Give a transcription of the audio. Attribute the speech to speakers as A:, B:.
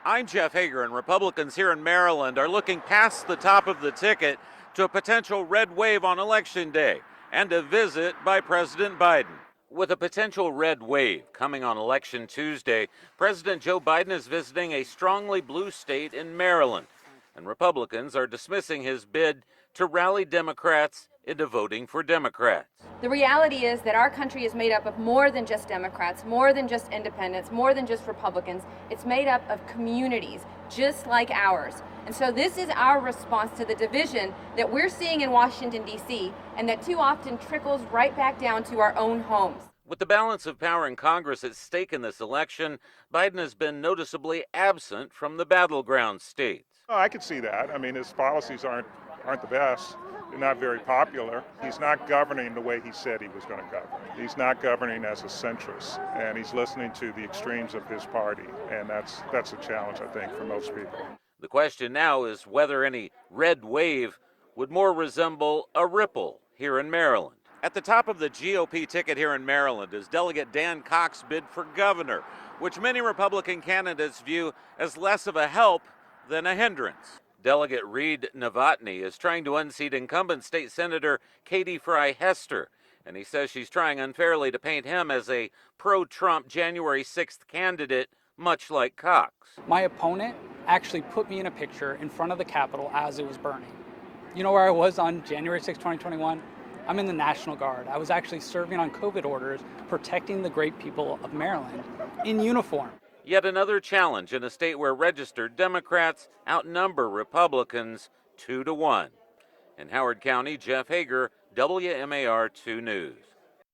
A: I'm Jeff Hager, and Republicans here in Maryland are looking past the top of the ticket to a potential red wave on Election Day and a visit by President Biden. With a potential red wave coming on Election Tuesday, President Joe Biden is visiting a strongly blue state in Maryland, and Republicans are dismissing his bid to rally Democrats into voting for Democrats.
B: The reality is that our country is made up of more than just Democrats, more than just independents, more than just Republicans. It's made up of communities just like ours. And so this is our response to the division that we're seeing in Washington, D.C., and that too often trickles right back down to our own homes.
A: With the balance of power in Congress at stake in this election, Biden has been noticeably absent from the battleground states.
C: Oh, I could see that. I mean, his policies aren't the best. They're not very popular. He's not governing the way he said he was going to govern. He's not governing as a centrist, and he's listening to the extremes of his party, and that's a challenge, I think, for most people.
A: The question now is whether any red wave would more resemble a ripple here in Maryland. At the top of the GOP ticket here in Maryland is Delegate Dan Cox's bid for governor, which many Republican candidates view as less of a help than a hindrance. Delegate Reed Novotny is trying to unseat incumbent state senator Katie Fry Hester, and he says she's trying unfairly to paint him as a pro-Trump January 6th candidate, much like Cox.
D: My opponent actually put me in a picture in front of the Capitol as it was burning. You know where I was on January 6, 2021? I'm in the National Guard. I was actually serving on COVID orders, protecting the great people of Maryland in uniform.
A: Yet another challenge in a state where registered Democrats outnumber Republicans 2-1. In Howard County, Jeff Hager, WMAR 2 News.